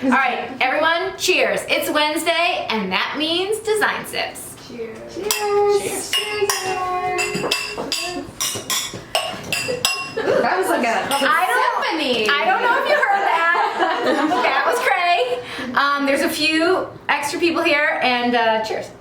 All right, everyone, cheers. It's Wednesday, and that means design sips. Cheers. Cheers. Cheers. Ooh, that was like a symphony. I don't know if you heard that. That was Craig. There's a few extra people here, and cheers.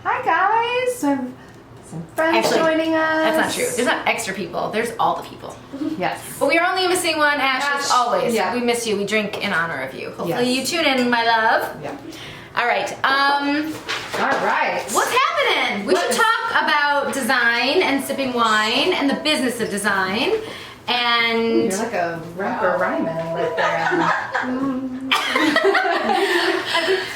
Hi guys. Some friends joining us. That's not true. There's not extra people. There's all the people. Yes. But we are only missing one, Ash, always. Yeah. We miss you. We drink in honor of you. Hopefully Yes. you tune in, my love. Yeah. All right. All right. What's happening? We should talk about design and sipping wine and the business of design. And You're like a rapper rhyming right there.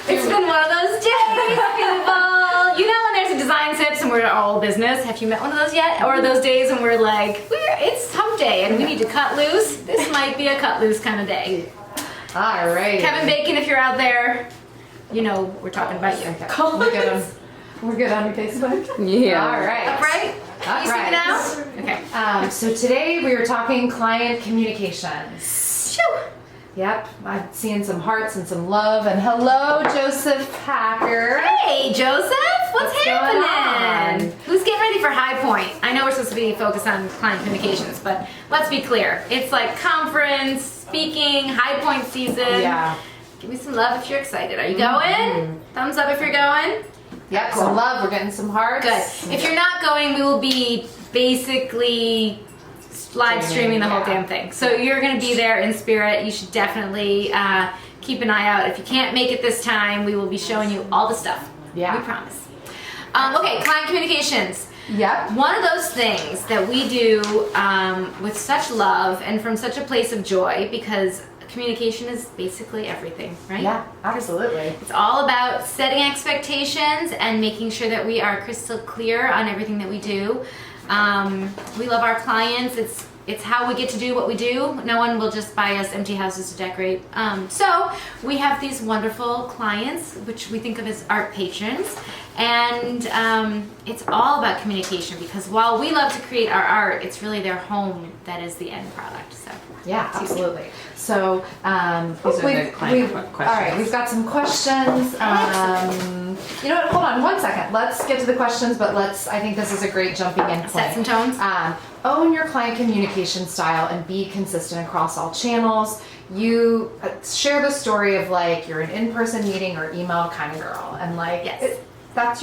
it's been one of those days, people. You know when there's a design sips and we're all business. Have you met one of those yet? Or those days when we're like, it's hump day and we need to cut loose? This might be a cut loose kind of day. All right. Kevin Bacon, if you're out there, you know we're talking about you. Okay. We're good on Facebook? Yeah. All right. Upright? Can you see me Upright. now? Okay. So today we are talking client communications. Shoo. Yep, I'm seeing some hearts and some love. And hello, Joseph Packer. Hey, Joseph, what's What's going happening? on? Who's getting ready for High Point? I know we're supposed to be focused on client communications, but let's be clear. It's like conference, speaking, High Point season. Yeah. Give me some love if you're excited. Are you going? Thumbs up if you're going. Yep, Cool. some love. We're getting some hearts. Good. If you're not going, we will be basically live streaming the whole Yeah. damn thing. So you're going to be there in spirit. You should definitely keep an eye out. If you can't make it this time, we will be showing you all the stuff. Yeah. We promise. Okay, client communications. Yep. One of those things that we do with such love and from such a place of joy, because communication is basically everything, right? Yeah, absolutely. It's all about setting expectations and making sure that we are crystal clear on everything that we do. We love our clients. It's how we get to do what we do. No one will just buy us empty houses to decorate. So we have these wonderful clients, which we think of as art patrons. And it's all about communication, because while we love to create our art, it's really their home that is the end product. So Yeah, absolutely. So, These are the client questions. all right, we've got some questions. You know what? Hold on one second. Let's get to the questions, but I think this is a great jumping in point. set some tones. Own your client communication style and be consistent across all channels. You share the story of like you're an in-person meeting or email kind of girl, and like Yes. that's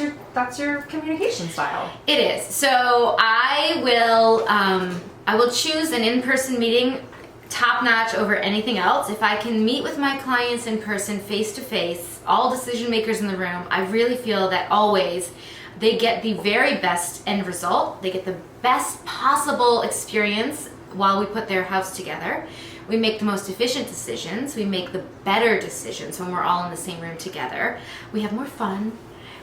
your communication style. It is. So I will choose an in-person meeting top notch over anything else. If I can meet with my clients in person, face to face, all decision makers in the room, I really feel that always they get the very best end result. They get the best possible experience while we put their house together. We make the most efficient decisions. We make the better decisions when we're all in the same room together. We have more fun.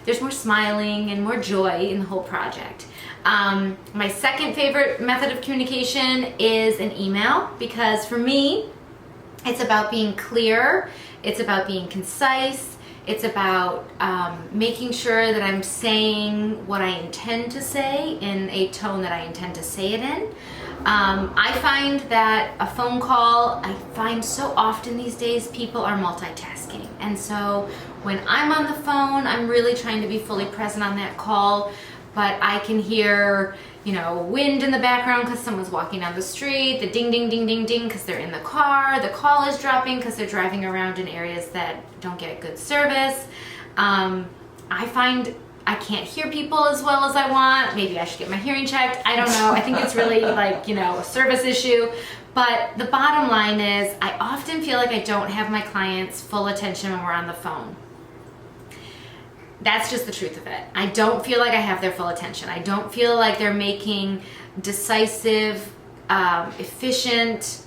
There's more smiling and more joy in the whole project. My second favorite method of communication is an email, because for me, it's about being clear, it's about being concise, it's about making sure that I'm saying what I intend to say in a tone that I intend to say it in. I find that a phone call, I find so often these days people are multitasking. And so when I'm on the phone, I'm really trying to be fully present on that call, but I can hear, wind in the background because someone's walking down the street, the ding, ding, ding, ding, ding because they're in the car, the call is dropping because they're driving around in areas that don't get good service. I find I can't hear people as well as I want. Maybe I should get my hearing checked. I don't know. I think it's really like, a service issue. But the bottom line is I often feel like I don't have my clients' full attention when we're on the phone. That's just the truth of it. I don't feel like I have their full attention. I don't feel like they're making decisive, efficient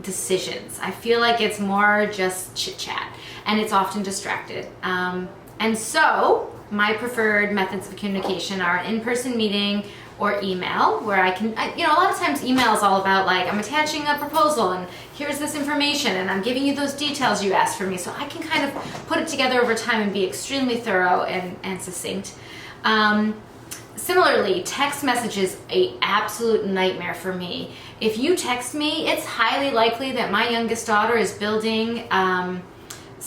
decisions. I feel like it's more just chit chat, and it's often distracted. And so my preferred methods of communication are an in-person meeting or email, where I can, a lot of times email is all about like, I'm attaching a proposal and here's this information and I'm giving you those details you asked for me, so I can kind of put it together over time and be extremely thorough and succinct. Similarly, text message is an absolute nightmare for me. If you text me, it's highly likely that my youngest daughter is building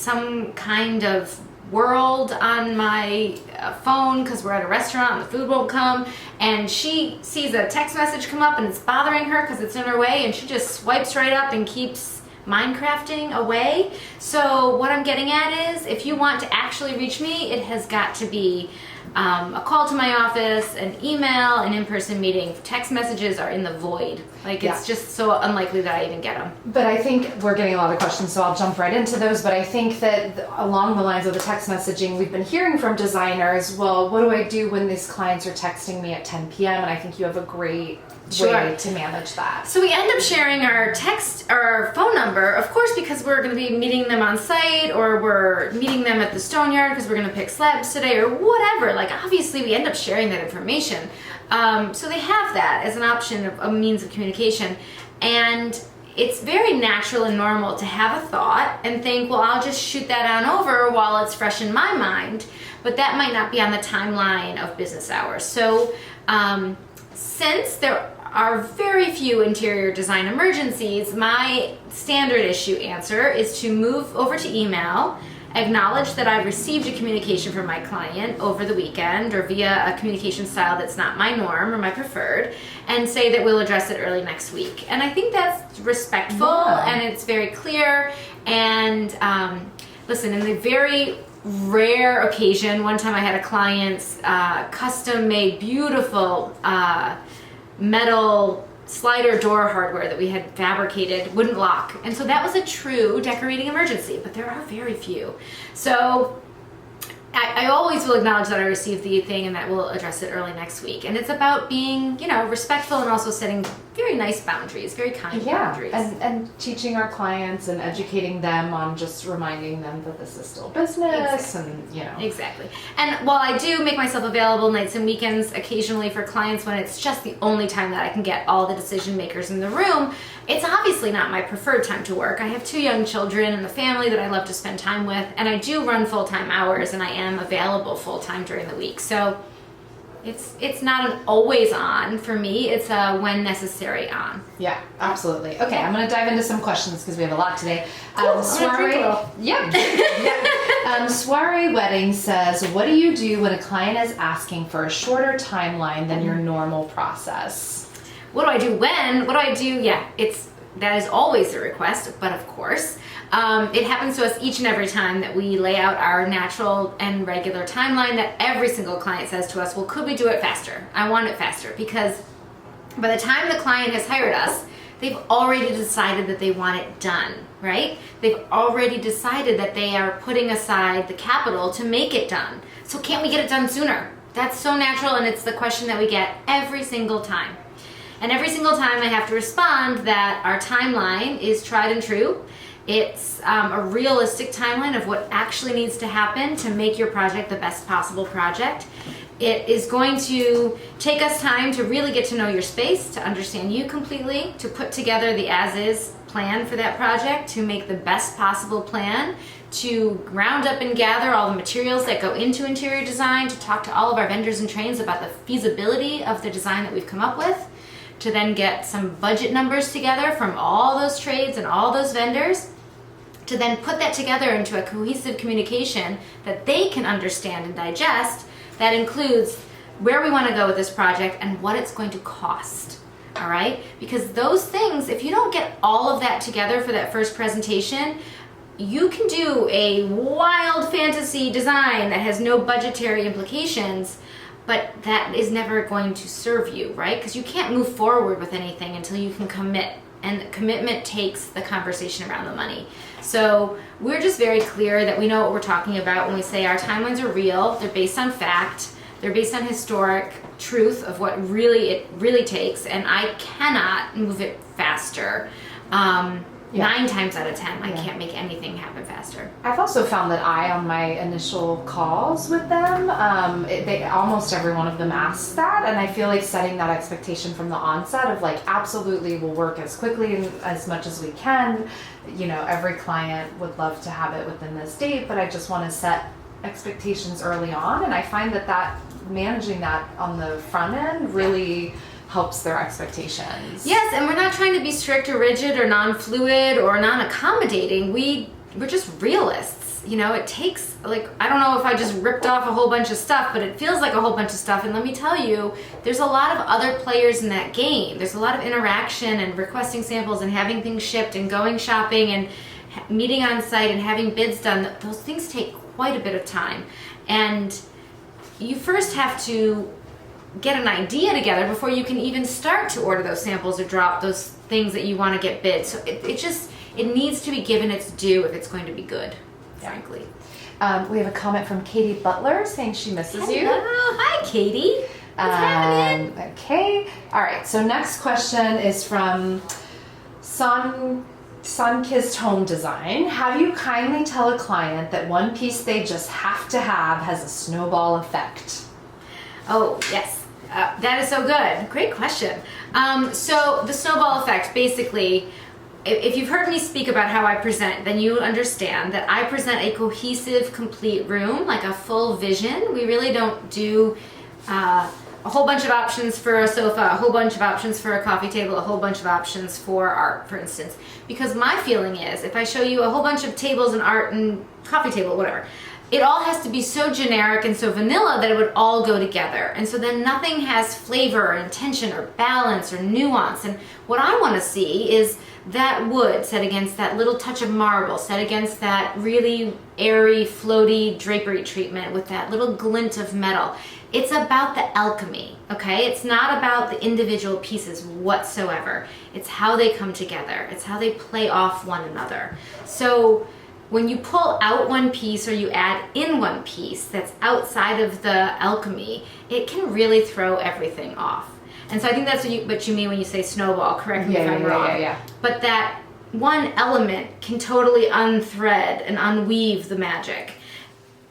some kind of world on my phone because we're at a restaurant and the food won't come, and she sees a text message come up and it's bothering her because it's in her way, and she just swipes right up and keeps Minecrafting away. So what I'm getting at is, if you want to actually reach me, it has got to be a call to my office, an email, an in-person meeting. Text messages are in the void. Like, it's just so unlikely that I even get them. But I think we're getting a lot of questions, so I'll jump right into those. But I think that along the lines of the text messaging, we've been hearing from designers, well, what do I do when these clients are texting me at 10 p.m.? And I think you have a great way to manage that. So we end up sharing our text or our phone number, of course, because we're going to be meeting them on site, or we're meeting them at the stone yard because we're going to pick slabs today, or whatever. Like, obviously we end up sharing that information. So they have that as an option of a means of communication. And it's very natural and normal to have a thought and think, well, I'll just shoot that on over while it's fresh in my mind. But that might not be on the timeline of business hours. So since there are very few interior design emergencies, my standard issue answer is to move over to email, acknowledge that I've received a communication from my client over the weekend or via a communication style that's not my norm or my preferred, and say that we'll address it early next week. And I think that's respectful and it's very clear. And listen, in the very rare occasion, one time I had a client's custom made beautiful metal slider door hardware that we had fabricated wouldn't lock, and so that was a true decorating emergency, but there are very few. So I always will acknowledge that I received the thing and that we'll address it early next week. And it's about being, respectful and also setting very nice boundaries, very kind boundaries. And teaching our clients and educating them on just reminding them that this is still business. Exactly. And while I do make myself available nights and weekends occasionally for clients when it's just the only time that I can get all the decision makers in the room, it's obviously not my preferred time to work. I have 2 young children and a family that I love to spend time with, and I do run full-time hours, and I am available full-time during the week. So it's not an always on for me. It's a when necessary on. Yeah, absolutely. Okay, I'm going to dive into some questions because we have a lot today. Soiree Wedding says, what do you do when a client is asking for a shorter timeline than your normal process? What do I do when? What do I do? Yeah, that is always a request, but of course, it happens to us each and every time that we lay out our natural and regular timeline, that every single client says to us, well, could we do it faster? I want it faster. Because by the time the client has hired us, they've already decided that they want it done, right? They've already decided that they are putting aside the capital to make it done. So can't we get it done sooner? That's so natural, and it's the question that we get every single time. And every single time I have to respond that our timeline is tried and true. It's a realistic timeline of what actually needs to happen to make your project the best possible project. It is going to take us time to really get to know your space, to understand you completely, to put together the as-is plan for that project, to make the best possible plan, to round up and gather all the materials that go into interior design, to talk to all of our vendors and trains about the feasibility of the design that we've come up with, to then get some budget numbers together from all those trades and all those vendors, to then put that together into a cohesive communication that they can understand and digest, that includes where we want to go with this project and what it's going to cost. All right? Because those things, if you don't get all of that together for that first presentation, you can do a wild fantasy design that has no budgetary implications, but that is never going to serve you, right? Because you can't move forward with anything until you can commit, and commitment takes the conversation around the money. So we're just very clear that we know what we're talking about when we say our timelines are real, they're based on fact, they're based on historic truth of what it really takes, and I cannot move it faster. 9 times out of 10, I can't make anything happen faster. I've also found that on my initial calls with them, almost every one of them asks that, and I feel like setting that expectation from the onset of like, absolutely, we'll work as quickly and as much as we can. Every client would love to have it within this date, but I just want to set expectations early on, and I find that managing that on the front end really helps their expectations. Yes, and we're not trying to be strict or rigid or non-fluid or non-accommodating. We're just realists. it takes, like, I don't know if I just ripped off a whole bunch of stuff, but it feels like a whole bunch of stuff. And let me tell you, there's a lot of other players in that game. There's a lot of interaction and requesting samples and having things shipped and going shopping and meeting on site and having bids done. Those things take quite a bit of time. And you first have to get an idea together before you can even start to order those samples or drop those things that you want to get bid. So it needs to be given its due if it's going to be good, frankly. We have a comment from Katie Butler saying she misses you. Hi, Katie. What's happening? Okay. All right. So next question is from Sun-Kissed Home Design. Have you kindly tell a client that one piece they just have to have has a snowball effect? Oh, yes. That is so good. Great question. So the snowball effect, basically, if you've heard me speak about how I present, then you understand that I present a cohesive, complete room, like a full vision. We really don't do a whole bunch of options for a sofa, a whole bunch of options for a coffee table, a whole bunch of options for art, for instance. Because my feeling is, if I show you a whole bunch of tables and art and coffee table, whatever, it all has to be so generic and so vanilla that it would all go together. And so then nothing has flavor or intention or balance or nuance. And what I want to see is that wood set against that little touch of marble, set against that really airy, floaty drapery treatment with that little glint of metal. It's about the alchemy, okay? It's not about the individual pieces whatsoever. It's how they come together. It's how they play off one another. So when you pull out one piece or you add in one piece that's outside of the alchemy, it can really throw everything off. And so I think that's what you mean when you say snowball. Correct me if I'm wrong. Yeah. But that one element can totally unthread and unweave the magic.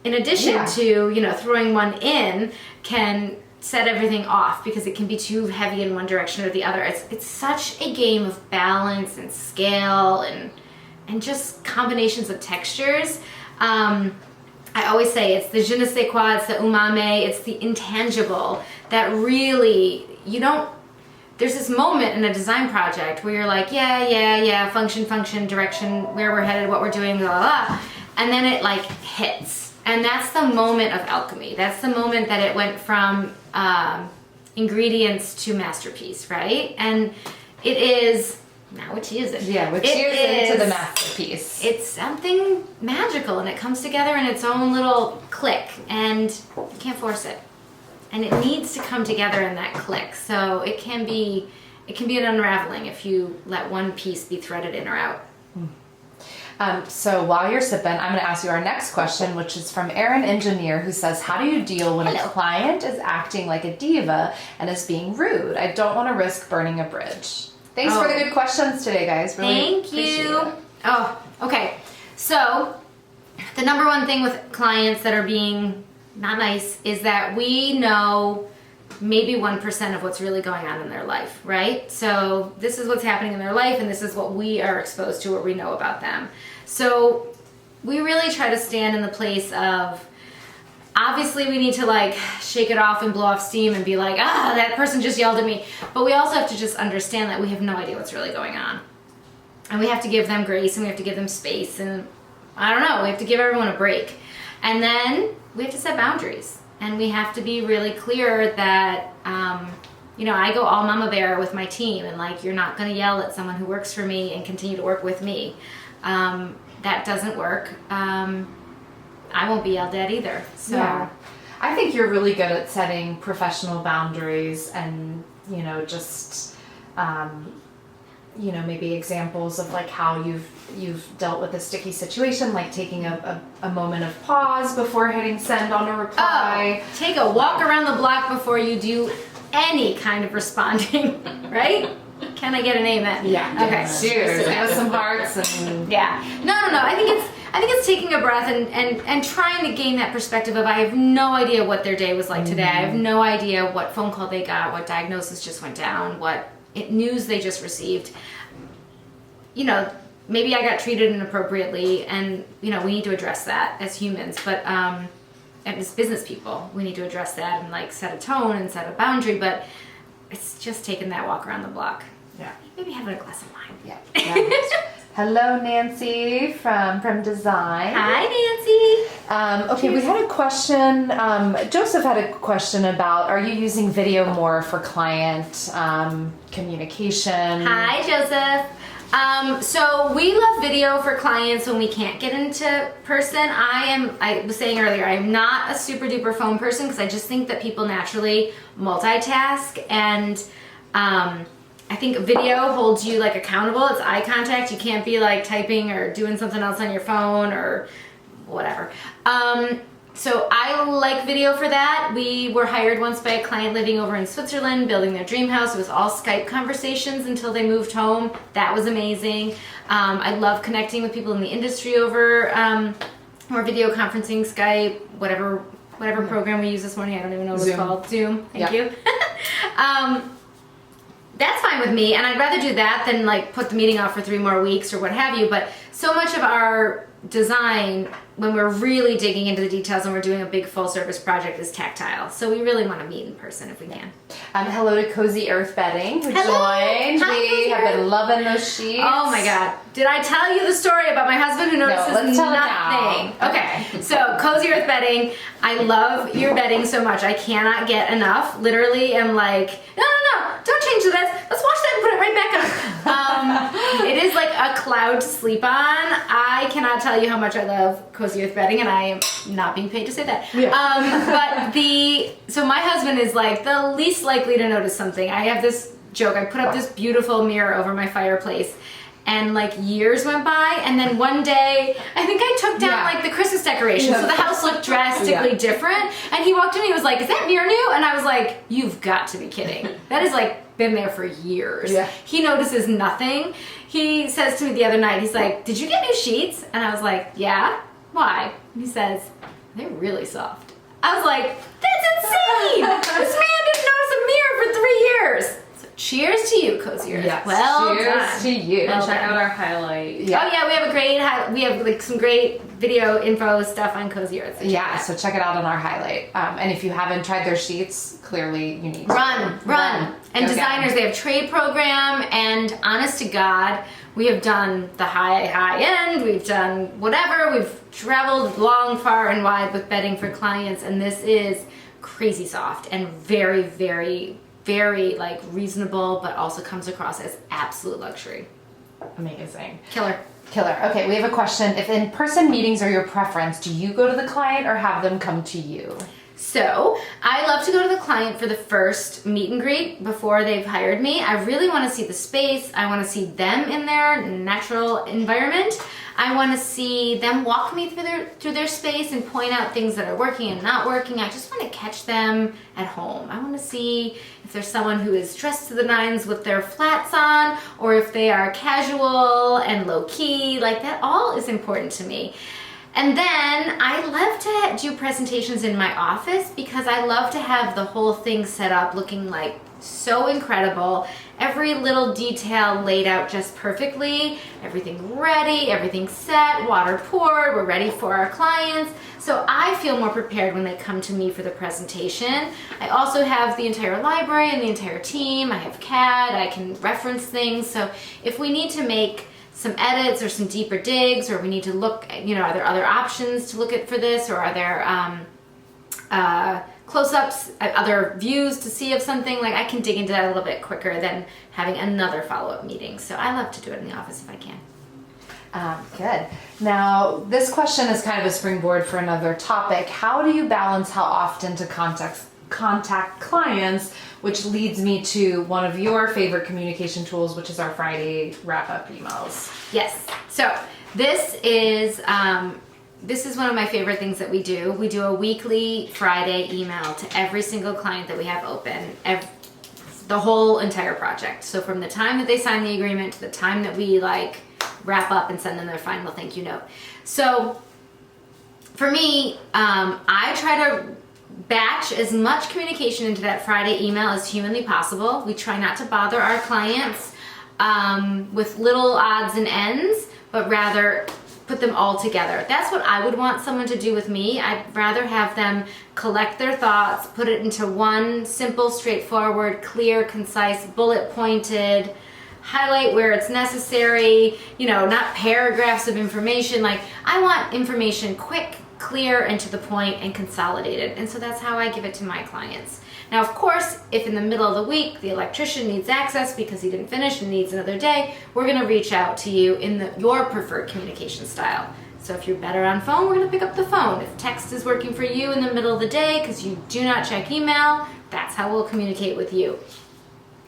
In addition to, throwing one in can set everything off because it can be too heavy in one direction or the other. It's such a game of balance and scale and just combinations of textures. I always say it's the je ne sais quoi, it's the umame, it's the intangible that really, there's this moment in a design project where you're like, yeah, function, direction, where we're headed, what we're doing, blah, blah, blah. And then it like hits. And that's the moment of alchemy. That's the moment that it went from ingredients to masterpiece, right? And it is, now we're cheersing. Yeah, we're cheersing into the masterpiece. It's something magical and it comes together in its own little click and you can't force it. And it needs to come together in that click. So it can be an unraveling if you let one piece be threaded in or out. So while you're sipping, I'm going to ask you our next question, which is from Aaron Engineer, who says, how do you deal when a client is acting like a diva and is being rude? I don't want to risk burning a bridge. Thanks for the good questions today, guys. Really Thank you. Appreciate it. Oh, okay. So the number one thing with clients that are being not nice is that we know maybe 1% of what's really going on in their life, right? So this is what's happening in their life and this is what we are exposed to or we know about them. So we really try to stand in the place of, obviously we need to like shake it off and blow off steam and be like, that person just yelled at me. But we also have to just understand that we have no idea what's really going on. And we have to give them grace and we have to give them space and I don't know, we have to give everyone a break. And then we have to set boundaries. And we have to be really clear that, I go all mama bear with my team and like, you're not going to yell at someone who works for me and continue to work with me. That doesn't work. I won't be yelled at either. So yeah. I think you're really good at setting professional boundaries and, just, maybe examples of like how you've dealt with a sticky situation, like taking a moment of pause before hitting send on a reply. Oh, take a walk around the block before you do any kind of responding, right? Can I get an amen? Yeah. Okay. Cheers. Give us some hearts and yeah. No. I think it's taking a breath and trying to gain that perspective of I have no idea what their day was like today. I have no idea what phone call they got, what diagnosis just went down, what news they just received. Maybe I got treated inappropriately and, we need to address that as humans, but as business people, we need to address that and like set a tone and set a boundary, but it's just taking that walk around the block. Yeah. Maybe having a glass of wine. Yeah. Hello, Nancy from Design. Hi, Nancy. Okay, we had a question. Joseph had a question about, are you using video more for client communication? Hi, Joseph. So we love video for clients when we can't get into person. I was saying earlier, I'm not a super duper phone person because I just think that people naturally multitask, and I think video holds you like accountable. It's eye contact. You can't be like typing or doing something else on your phone or whatever. So I like video for that. We were hired once by a client living over in Switzerland, building their dream house. It was all Skype conversations until they moved home. That was amazing. I love connecting with people in the industry over or video conferencing, Skype, whatever program we used this morning. I don't even know what it's called. Zoom. Thank you. That's fine with me, and I'd rather do that than like put the meeting off for 3 more weeks or what have you. But so much of our design, when we're really digging into the details and we're doing a big full service project, is tactile. So we really want to meet in person if we can. Hello to Cozy Earth Bedding who Hello. joined. Hi, We Cozy have Earth. been loving those sheets. Oh my God. Did I tell you the story about my husband who notices let's tell it nothing? now. Okay. So Cozy Earth Bedding, I love your bedding so much. I cannot get enough. Literally am like, no, don't change this. Let's wash that and put it right back on. It is like a cloud to sleep on. I cannot tell you how much I love Cozy Earth Bedding, and I am not being paid to say that. Yeah. So my husband is like the least likely to notice something. I have this joke. I put up this beautiful mirror over my fireplace, and like years went by, and then one day I think I took down like the Christmas decorations, so the house looked drastically different, and he walked in and he was like, "Is that mirror new?" And I was like, "You've got to be kidding. That is like been there for years." Yeah. He notices nothing. He says to me the other night, he's like, "Did you get new sheets?" And I was like, "Yeah. Why?" And he says, "They're really soft." I was like, "That's insane! This man didn't notice a mirror for 3 years." So cheers to you, Cozy Earth. Yes. Well Cheers done. to you. And check out our highlight. Yeah. Oh yeah, we have like some great video info stuff on Cozy Earth. Yeah, so check it out on our highlight. And if you haven't tried their sheets, clearly you need to. Run. And Go designers, they have trade program, and honest to God, we have done the high end, we've done whatever, we've traveled long, far, and wide with bedding for clients, and this is crazy soft and very, very, very like reasonable, but also comes across as absolute luxury. Amazing. Killer. Okay, we have a question. If in-person meetings are your preference, do you go to the client or have them come to you? So I love to go to the client for the first meet and greet before they've hired me. I really want to see the space. I want to see them in their natural environment. I want to see them walk me through their space and point out things that are working and not working. I just want to catch them at home. I want to see if there's someone who is dressed to the nines with their flats on, or if they are casual and low key. Like, that all is important to me. And then I love to do presentations in my office because I love to have the whole thing set up looking like so incredible. Every little detail laid out just perfectly, everything ready, everything set, water poured, we're ready for our clients. So I feel more prepared when they come to me for the presentation. I also have the entire library and the entire team. I have CAD, I can reference things. So if we need to make some edits or some deeper digs, or we need to look, are there other options to look at for this, or are there close-ups, other views to see of something, like I can dig into that a little bit quicker than having another follow-up meeting. So I love to do it in the office if I can. Good. Now, this question is kind of a springboard for another topic. How do you balance how often to contact clients, which leads me to one of your favorite communication tools, which is our Friday wrap-up emails. Yes. So this is one of my favorite things that we do. We do a weekly Friday email to every single client that we have open, the whole entire project. So from the time that they sign the agreement to the time that we wrap up and send them their final thank you note. So for me, I try to batch as much communication into that Friday email as humanly possible. We try not to bother our clients with little odds and ends, but rather put them all together. That's what I would want someone to do with me. I'd rather have them collect their thoughts, put it into one simple, straightforward, clear, concise, bullet pointed, highlight where it's necessary, not paragraphs of information. Like, I want information quick, clear, and to the point, and consolidated. And so that's how I give it to my clients. Now, of course, if in the middle of the week the electrician needs access because he didn't finish and needs another day, we're going to reach out to you in your preferred communication style. So if you're better on phone, we're going to pick up the phone. If text is working for you in the middle of the day because you do not check email, that's how we'll communicate with you.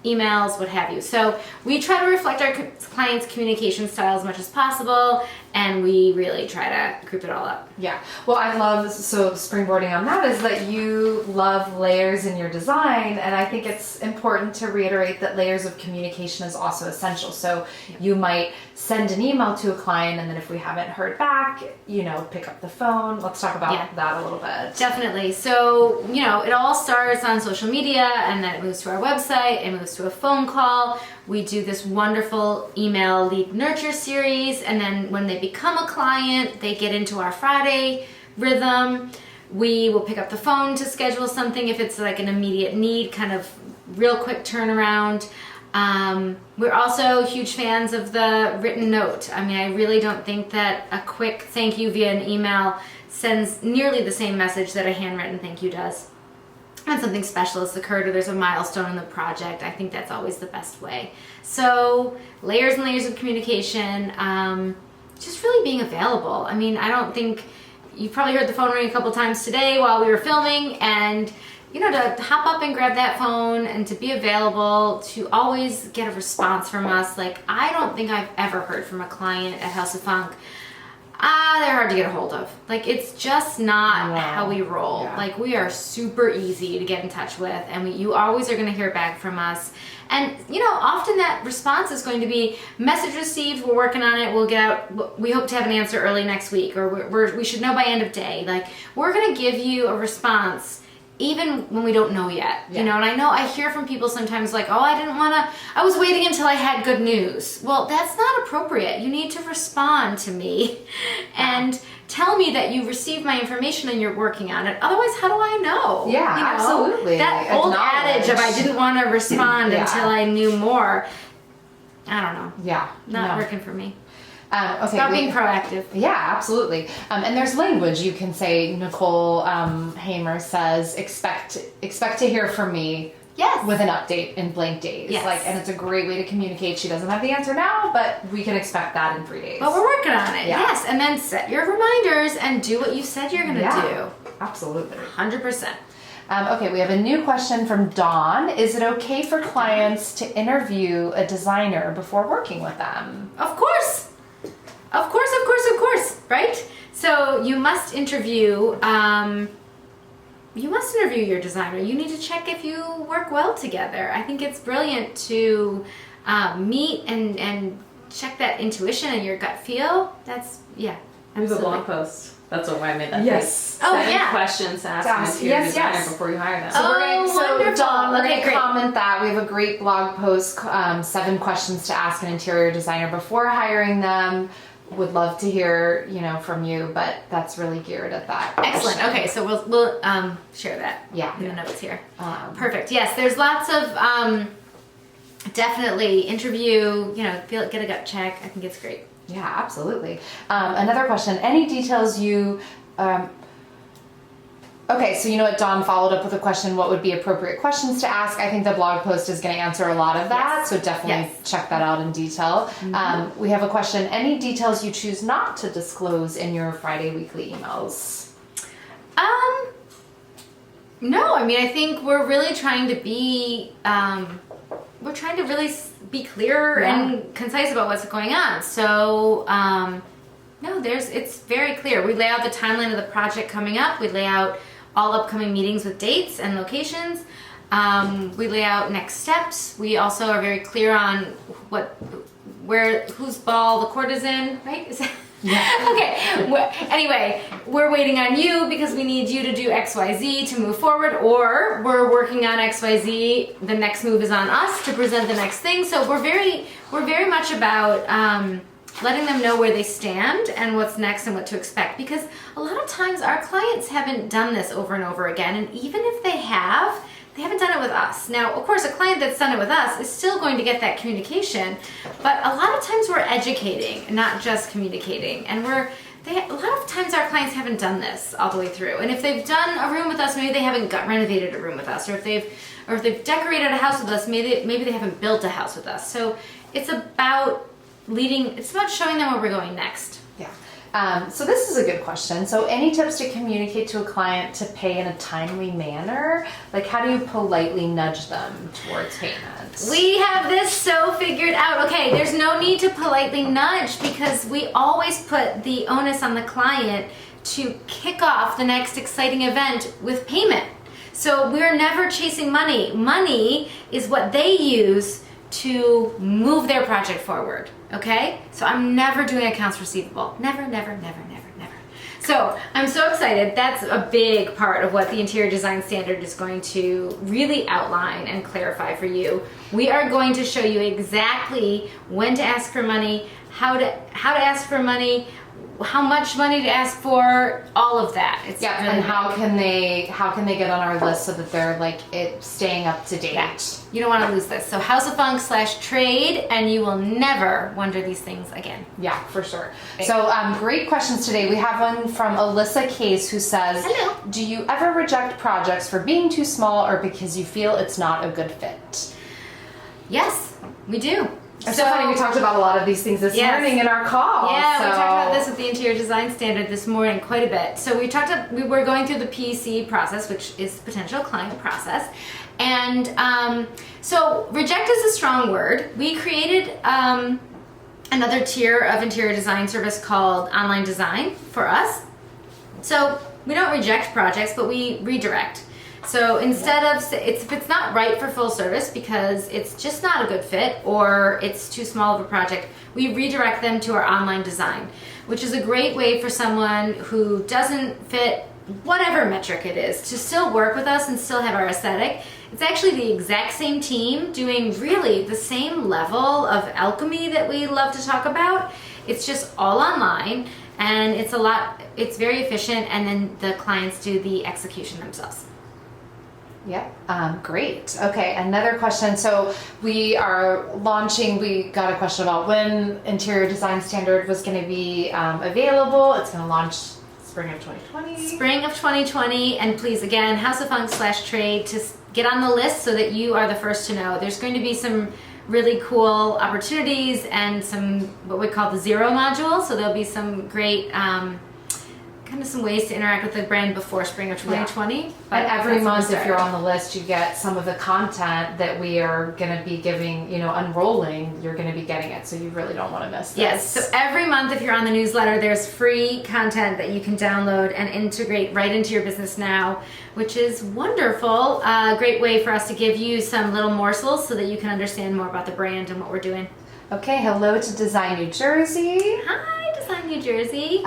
Emails, what have you. So we try to reflect our clients' communication style as much as possible, and we really try to group it all up. Yeah. Well, I love, so springboarding on that is that you love layers in your design, and I think it's important to reiterate that layers of communication is also essential. So you might send an email to a client, and then if we haven't heard back, pick up the phone. Let's talk about that a little bit. Definitely. So, it all starts on social media, and then it moves to our website, it moves to a phone call. We do this wonderful email lead nurture series, and then when they become a client, they get into our Friday rhythm. We will pick up the phone to schedule something if it's like an immediate need, kind of real quick turnaround. We're also huge fans of the written note. I mean, I really don't think that a quick thank you via an email sends nearly the same message that a handwritten thank you does. And something special has occurred or there's a milestone in the project. I think that's always the best way. So layers and layers of communication, just really being available. I mean, I don't think, you probably heard the phone ring a couple times today while we were filming, and to hop up and grab that phone and to be available, to always get a response from us. Like, I don't think I've ever heard from a client at House of Funk, they're hard to get a hold of. Like, it's just not how we roll. Yeah. Like, we are super easy to get in touch with, and you always are going to hear back from us. And, often that response is going to be, message received, we're working on it, we'll get out, we hope to have an answer early next week, or we should know by end of day. Like, we're going to give you a response even when we don't know yet, and I hear from people sometimes like, I was waiting until I had good news. Well, that's not appropriate. You need to respond to me and tell me that you received my information and you're working on it. Otherwise, how do I know? Yeah, absolutely. That old adage of I didn't want to respond until I knew more, I don't know. Yeah. Not working for me. Okay, About being proactive. Yeah, absolutely. And there's language you can say. Nicole Hamer says, expect to hear from me. Yes. With an update in blank days. Yes. And it's a great way to communicate. She doesn't have the answer now, but we can expect that in 3 days. But we're working on it. Yeah. Yes. And then set your reminders and do what you said you're going to do. Absolutely. 100%. Okay, we have a new question from Dawn. Is it okay for clients to interview a designer before working with them? Of course. Of course, right? So you must interview your designer. You need to check if you work well together. I think it's brilliant to meet and check that intuition and your gut feel. That's, There's a blog post. That's why I made that. Yes. Oh, 7 questions to ask your designer before you hire them. So wonderful. Dawn, we're going to Great. comment that. We have a great blog post, 7 questions to ask an interior designer before hiring them. Would love to hear, from you, but that's really geared at that. Excellent. question. Okay, so we'll share that in the notes here. Perfect. Yes, there's lots of definitely interview, get a gut check. I think it's great. Yeah, absolutely. Another question. Any details you... Okay, so you know what, Dawn followed up with a question, what would be appropriate questions to ask? I think the blog post is going to answer a lot of that, so definitely check that out in detail. Mm-hmm. We have a question, any details you choose not to disclose in your Friday weekly emails? No, I mean, I think we're really trying to be, be clear and concise about what's going on. So, no, it's very clear. We lay out the timeline of the project coming up. We lay out all upcoming meetings with dates and locations. We lay out next steps. We also are very clear on whose ball the court is in, right? Is that okay. Anyway, we're waiting on you because we need you to do XYZ to move forward, or we're working on XYZ. The next move is on us to present the next thing. So we're very much about letting them know where they stand and what's next and what to expect, because a lot of times our clients haven't done this over and over again, and even if they have, they haven't done it with us. Now, of course, a client that's done it with us is still going to get that communication, but a lot of times we're educating, not just communicating. And a lot of times our clients haven't done this all the way through. And if they've done a room with us, maybe they haven't renovated a room with us, or if they've decorated a house with us, maybe they haven't built a house with us. So it's about showing them where we're going next. Yeah. So this is a good question. So any tips to communicate to a client to pay in a timely manner? Like, how do you politely nudge them towards payment? We have this so figured out. Okay, there's no need to politely nudge because we always put the onus on the client to kick off the next exciting event with payment. So we're never chasing money. Money is what they use to move their project forward, okay? So I'm never doing accounts receivable. Never, never, never, never, never. So I'm so excited. That's a big part of what the interior design standard is going to really outline and clarify for you. We are going to show you exactly when to ask for money, how to ask for money, how much money to ask for, all of that. It's really and how can they get on our list so that they're like staying up to date? Yeah. You don't want to lose this. So HouseOfFunk/trade, and you will never wonder these things again. Yeah, for sure. So great questions today. We have one from Alyssa Case who says, hello. Do you ever reject projects for being too small or because you feel it's not a good fit? Yes, we do. It's so funny, we talked about a lot of these things this morning in our call. Yeah, we talked about this with the interior design standard this morning quite a bit. So we were going through the PC process, which is potential client process. And so reject is a strong word. We created another tier of interior design service called online design for us. So we don't reject projects, but we redirect. So instead of, if it's not right for full service because it's just not a good fit or it's too small of a project, we redirect them to our online design, which is a great way for someone who doesn't fit whatever metric it is to still work with us and still have our aesthetic. It's actually the exact same team doing really the same level of alchemy that we love to talk about. It's just all online and it's very efficient, and then the clients do the execution themselves. Yep. Great. Okay. Another question. So we are launching, we got a question about when interior design standard was going to be available. It's going to launch spring of 2020. Spring of 2020. And please, again, HouseOfFunk/trade to get on the list so that you are the first to know. There's going to be some really cool opportunities and some, what we call the zero module. So there'll be some great, kind of some ways to interact with the brand before spring of 2020. Yeah. But every month, if you're on the list, you get some of the content that we are going to be giving, unrolling. You're going to be getting it, so you really don't want to miss this. Yes, so every month if you're on the newsletter, there's free content that you can download and integrate right into your business now, which is wonderful. A great way for us to give you some little morsels so that you can understand more about the brand and what we're doing. Okay, hello to Design New Jersey. Hi, Design New Jersey.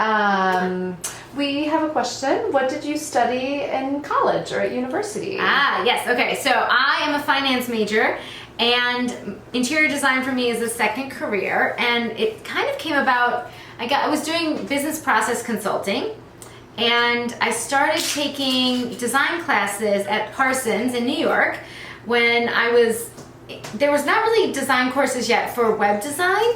We have a question. What did you study in college or at university? Yes. Okay. So I am a finance major, and interior design for me is a second career. And it kind of came about, I was doing business process consulting, and I started taking design classes at Parsons in New York when there was not really design courses yet for web design.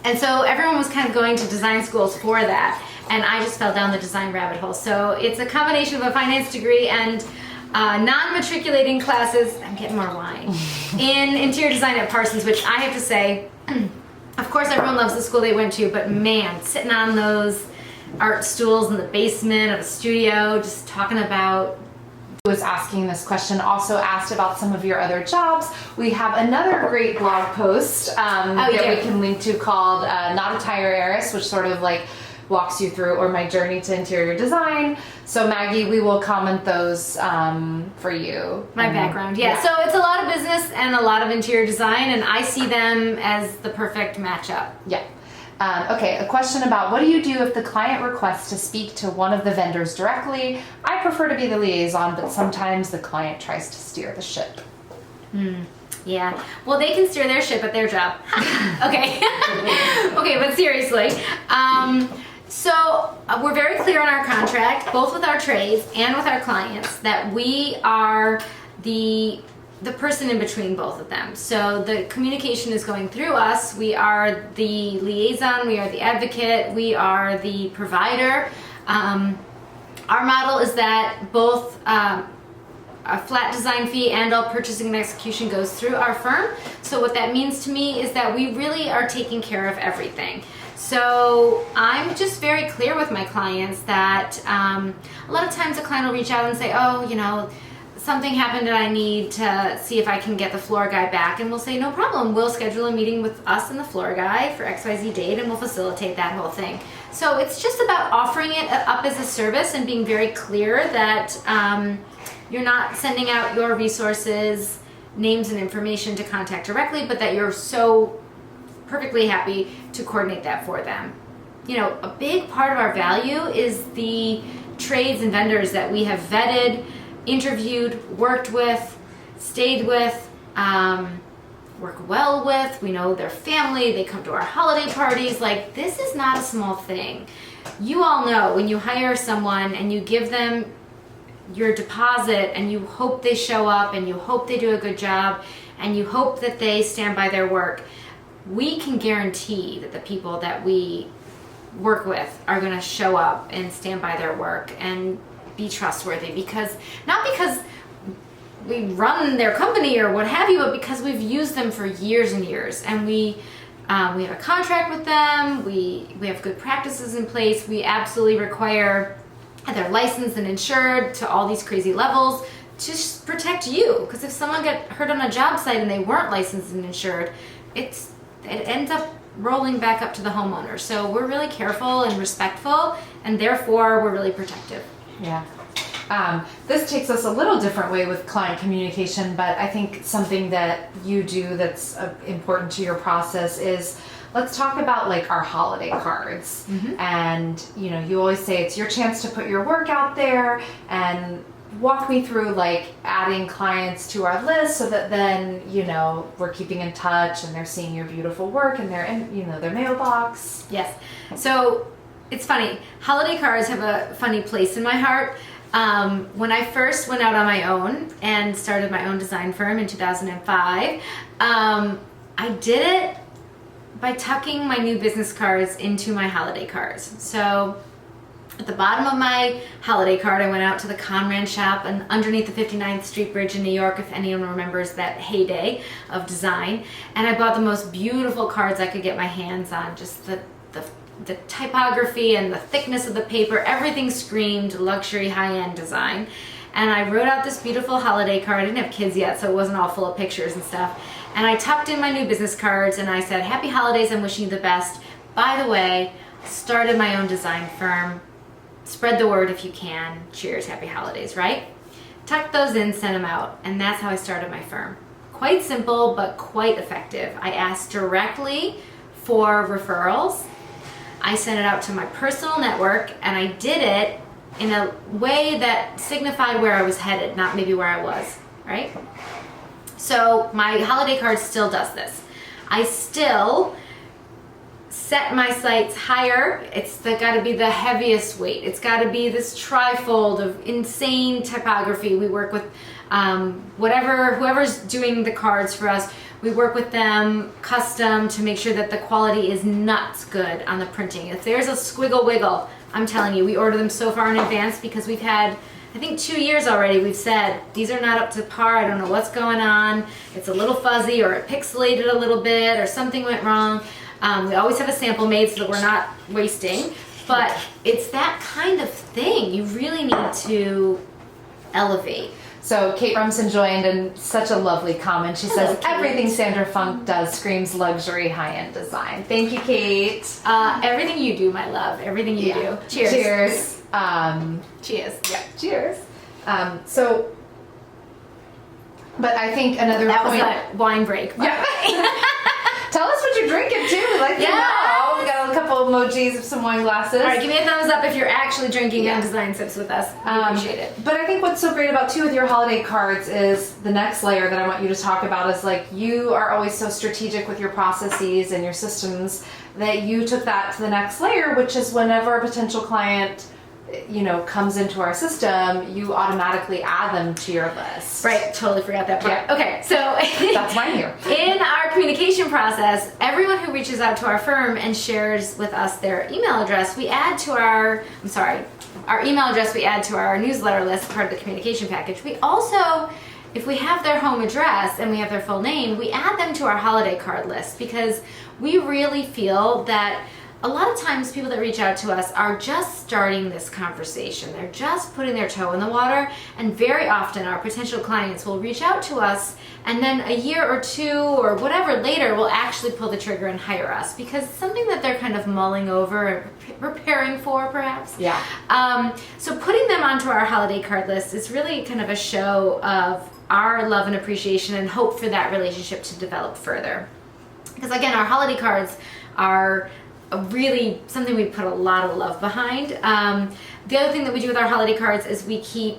And so everyone was kind of going to design schools for that. And I just fell down the design rabbit hole. So it's a combination of a finance degree and non-matriculating classes, I'm getting more wine, in interior design at Parsons, which I have to say, of course everyone loves the school they went to, but man, sitting on those art stools in the basement of a studio, just talking about... Was asking this question also asked about some of your other jobs. We have another great blog post that we can link to called Not a Tire Heiress, which sort of like walks you through, or my journey to interior design. So Maggie, we will comment those for you. My background, yeah. So it's a lot of business and a lot of interior design, and I see them as the perfect matchup. Yeah. Okay, a question about what do you do if the client requests to speak to one of the vendors directly? I prefer to be the liaison, but sometimes the client tries to steer the ship. Yeah, well, they can steer their ship at their job. Okay. Okay, but seriously. So we're very clear in our contract, both with our trades and with our clients, that we are the person in between both of them. So the communication is going through us. We are the liaison, we are the advocate, we are the provider. Our model is that both a flat design fee and all purchasing and execution goes through our firm. So what that means to me is that we really are taking care of everything. So I'm just very clear with my clients that a lot of times a client will reach out and say, oh, you know, something happened and I need to see if I can get the floor guy back. And we'll say, no problem. We'll schedule a meeting with us and the floor guy for XYZ date and we'll facilitate that whole thing. So it's just about offering it up as a service and being very clear that you're not sending out your resources, names and information to contact directly, but that you're so perfectly happy to coordinate that for them. You know, a big part of our value is the trades and vendors that we have vetted, interviewed, worked with, stayed with, work well with. We know their family, they come to our holiday parties. Like, this is not a small thing. You all know when you hire someone and you give them your deposit and you hope they show up and you hope they do a good job and you hope that they stand by their work, we can guarantee that the people that we work with are going to show up and stand by their work and be trustworthy, because not because we run their company or what have you, but because we've used them for years and years, and we have a contract with them. We have good practices in place. We absolutely require that they're licensed and insured to all these crazy levels to just protect you, because if someone got hurt on a job site and they weren't licensed and insured, it ends up rolling back up to the homeowner. So we're really careful and respectful, and therefore we're really protective. Yeah. This takes us a little different way with client communication, but I think something that you do that's important to your process is, let's talk about like our holiday cards. Mm-hmm. And you know, you always say it's your chance to put your work out there, and walk me through like adding clients to our list so that then, you know, we're keeping in touch and they're seeing your beautiful work and they're in, you know, their mailbox. Yes. So it's funny. Holiday cards have a funny place in my heart. When I first went out on my own and started my own design firm in 2005, I did it by tucking my new business cards into my holiday cards. So at the bottom of my holiday card, I went out to the Conran shop and underneath the 59th Street Bridge in New York, if anyone remembers that heyday of design, and I bought the most beautiful cards I could get my hands on. Just the typography and the thickness of the paper, everything screamed luxury, high-end design. And I wrote out this beautiful holiday card. I didn't have kids yet, so it wasn't all full of pictures and stuff. And I tucked in my new business cards and I said, happy holidays, I'm wishing you the best. By the way, started my own design firm. Spread the word if you can. Cheers, happy holidays, right? Tucked those in, sent them out, and that's how I started my firm. Quite simple, but quite effective. I asked directly for referrals. I sent it out to my personal network, and I did it in a way that signified where I was headed, not maybe where I was, right? So my holiday card still does this. I still set my sights higher. It's got to be the heaviest weight. It's got to be this trifold of insane typography. We work with whoever's doing the cards for us. We work with them custom to make sure that the quality is nuts good on the printing. If there's a squiggle wiggle, I'm telling you, we order them so far in advance because we've had, I think 2 years already, we've said, these are not up to par, I don't know what's going on, it's a little fuzzy or it pixelated a little bit or something went wrong. We always have a sample made so that we're not wasting, but it's that kind of thing. You really need to elevate. So Kate Rumson joined, and such a lovely comment. She says, everything Sandra Funk does screams luxury, high-end design. Thank you, Kate. Everything you do, my love. Everything you do. Cheers. Cheers. Cheers. Yeah, cheers. But I think another that point... was a wine break. Yeah. Tell us what you're drinking, too. We'd like to know. We got a couple emojis of some wine glasses. All right, give me a thumbs up if you're actually drinking on Design Sips with us. We appreciate it. But I think what's so great about, too, with your holiday cards is the next layer that I want you to talk about is, like, you are always so strategic with your processes and your systems that you took that to the next layer, which is whenever a potential client comes into our system, you automatically add them to your list. Right, totally forgot that part. Yeah. Okay, so That's why I'm here. in our communication process, everyone who reaches out to our firm and shares with us their email address, we add to our email address, we add to our newsletter list, part of the communication package. We also, if we have their home address and we have their full name, we add them to our holiday card list, because we really feel that a lot of times people that reach out to us are just starting this conversation. They're just putting their toe in the water, and very often our potential clients will reach out to us, and then a year or two or whatever later will actually pull the trigger and hire us, because it's something that they're kind of mulling over and preparing for, perhaps. Yeah. So putting them onto our holiday card list is really kind of a show of our love and appreciation and hope for that relationship to develop further. Because again, our holiday cards are really something we put a lot of love behind. The other thing that we do with our holiday cards is we keep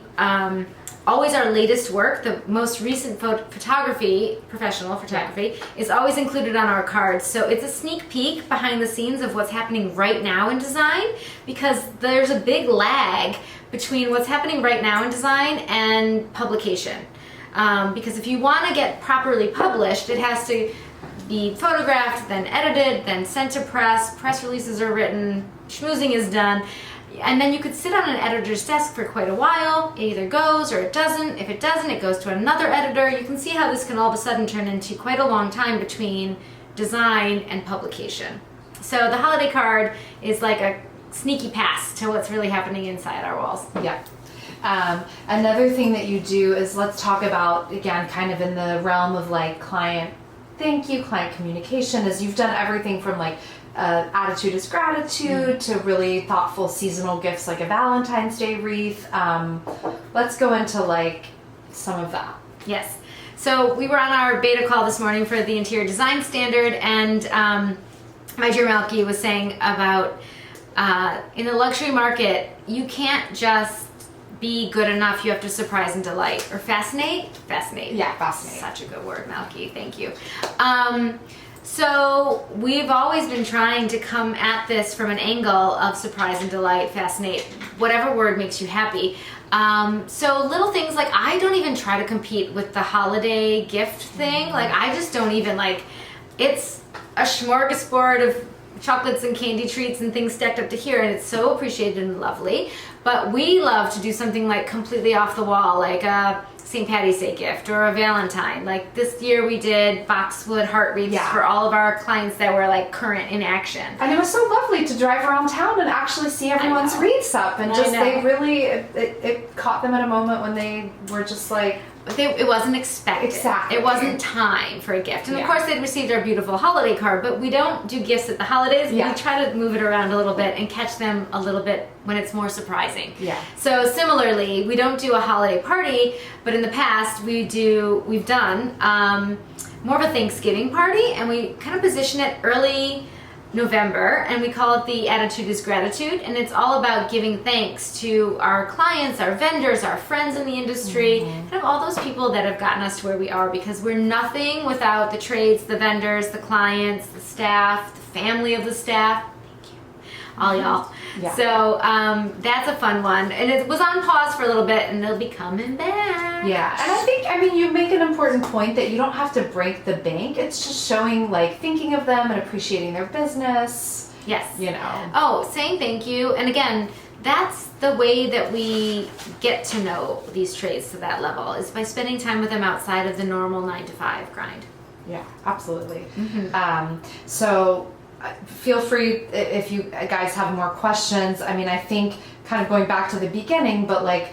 always our latest work, the most recent professional photography, is always included on our cards. So it's a sneak peek behind the scenes of what's happening right now in design, because there's a big lag between what's happening right now in design and publication. Because if you want to get properly published, it has to be photographed, then edited, then sent to press releases are written, schmoozing is done, and then you could sit on an editor's desk for quite a while. It either goes or it doesn't. If it doesn't, it goes to another editor. You can see how this can all of a sudden turn into quite a long time between design and publication. So the holiday card is like a sneaky pass to what's really happening inside our walls. Yeah. Another thing that you do is, let's talk about, again, kind of in the realm of like client thank you, client communication, is you've done everything from like attitude is gratitude to really thoughtful seasonal gifts like a Valentine's Day wreath. Let's go into like some of that. Yes. So we were on our beta call this morning for the interior design standard, and my dear Malky was saying about in the luxury market, you can't just be good enough, you have to surprise and delight. Or fascinate? Fascinate. Yeah, fascinate. Such a good word, Malky. Thank you. So we've always been trying to come at this from an angle of surprise and delight, fascinate, whatever word makes you happy. So little things like, I don't even try to compete with the holiday gift thing. Like, I just don't even it's a smorgasbord of chocolates and candy treats and things stacked up to here, and it's so appreciated and lovely. But we love to do something like completely off the wall, like a St. Patty's Day gift or a Valentine. Like this year we did boxwood heart wreaths for all of our clients that were like current in action. And it was so lovely to drive around town and actually see everyone's wreaths up, and just they really it caught them at a moment when they were just like, it wasn't expected. Exactly. It wasn't time for a gift. And of course they'd received our beautiful holiday card, but we don't do gifts at the holidays. We try to move it around a little bit and catch them a little bit when it's more surprising. Yeah. So similarly, we don't do a holiday party, but in the past we've done more of a Thanksgiving party, and we kind of position it early November, and we call it the Attitude is Gratitude, and it's all about giving thanks to our clients, our vendors, our friends in the industry, kind of all those people that have gotten us to where we are, because we're nothing without the trades, the vendors, the clients, the staff, the family of the staff. Thank you, all y'all. Yeah. So that's a fun one, and it was on pause for a little bit, and they'll be coming back. Yeah, and I mean, you make an important point that you don't have to break the bank. It's just showing, like, thinking of them and appreciating their business. Yes. You know. Oh, saying thank you. And again, that's the way that we get to know these trades to that level, is by spending time with them outside of the normal 9-to-5 grind. Yeah, absolutely. So feel free if you guys have more questions. I mean, I think kind of going back to the beginning, but like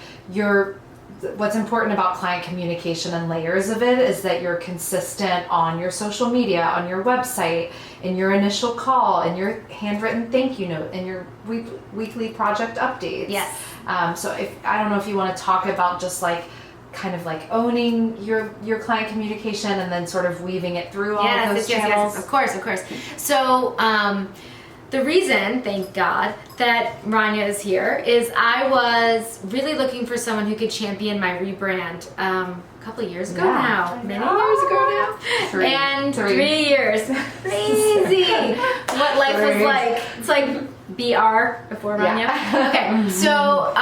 what's important about client communication and layers of it is that you're consistent on your social media, on your website, in your initial call, in your handwritten thank you note, in your weekly project updates. Yes. So I don't know if you want to talk about just like kind of like owning your client communication and then sort of weaving it through all of those channels. Yes, of course. So the reason, thank God, that Rania is here is I was really looking for someone who could champion my rebrand a couple of years ago now. Many years ago now. 3 years. Crazy. what life was like. It's like BR before Rania. Okay, so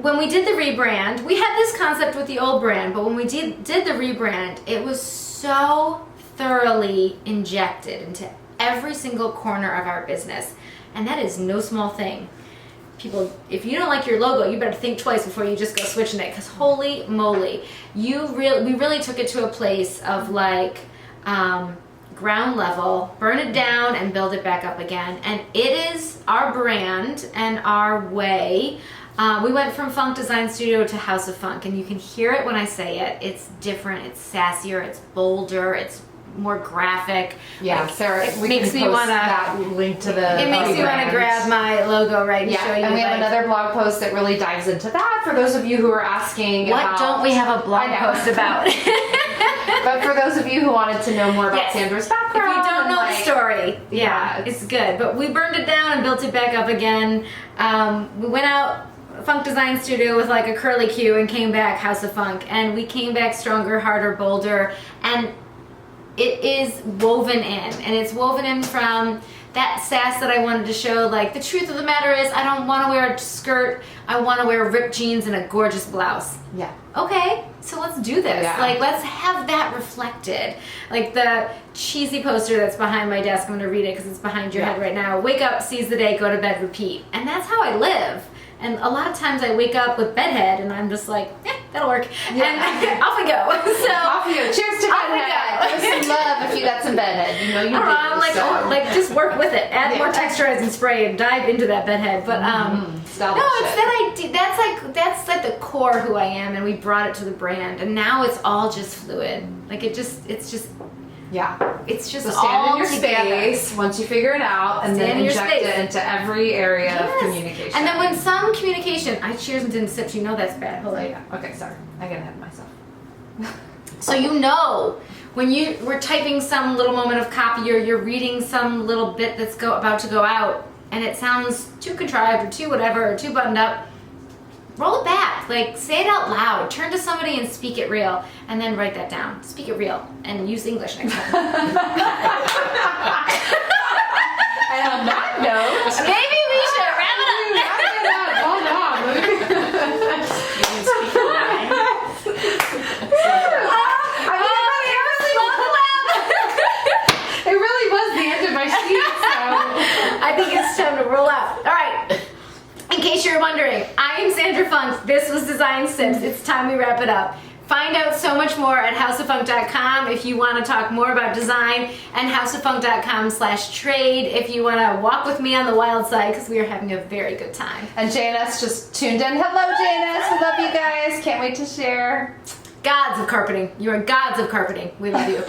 when we did the rebrand, we had this concept with the old brand, but when we did the rebrand, it was so thoroughly injected into every single corner of our business, and that is no small thing. People, if you don't like your logo, you better think twice before you just go switching it, because holy moly, we really took it to a place of like ground level, burn it down and build it back up again. And it is our brand and our way. We went from Funk Design Studio to House of Funk, and you can hear it when I say it. It's different, it's sassier, it's bolder, it's more graphic. Yeah, like, Sarah, it we makes can me post wanna, that link to the it makes me want to grab my logo right and show you. And we have another blog post that really dives into that for those of you who are asking what don't we have a blog post about? But for those of you who wanted to know more about Sandra's background, if you don't know the story, yeah, it's good. But we burned it down and built it back up again. We went out Funk Design Studio with like a curly Q and came back House of Funk, and we came back stronger, harder, bolder, and it is woven in, and it's woven in from that sass that I wanted to show. Like, the truth of the matter is, I don't want to wear a skirt, I want to wear ripped jeans and a gorgeous blouse. Yeah. Okay, so let's do this. Yeah. Like, let's have that reflected. Like the cheesy poster that's behind my desk, I'm going to read it because it's behind your head right now. Wake up, seize the day, go to bed, repeat. And that's how I live. And a lot of times I wake up with bedhead and I'm just like, that'll work. Yeah. And off we go. So off we go. Cheers to bedhead. Give us some love if you got some bedhead. You know you do. I'm like, like just work with it. Add more texturizing spray and dive into that bedhead. But no, it's that's like the core who I am, and we brought it to the brand, and now it's all just fluid. Like it's just it's just so stand all in your together. Space once you figure it out, and then inject it into every area of communication. And then when some communication, I cheers and didn't sip. You know that's bad. Hold on. Yeah. Okay, sorry, I get ahead of myself. So you know when you were typing some little moment of copy, or you're reading some little bit that's about to go out, and it sounds too contrived or too whatever or too buttoned up, roll it back. Like, say it out loud. Turn to somebody and speak it real, and then write that down. Speak it real and use English next time. And on that note, maybe we should wrap it up. Hold on. You can speak your mind. It really was the end of my sheet, so I think it's time to roll out. All right. In case you're wondering, I am Sandra Funk. This was Design Sips. It's time we wrap it up. Find out so much more at houseoffunk.com if you want to talk more about design, and houseoffunk.com/trade if you want to walk with me on the wild side, because we are having a very good time. And JNS just tuned in. Hello, JNS. We love you guys. Can't wait to share. Gods of carpeting. You are gods of carpeting. We love you.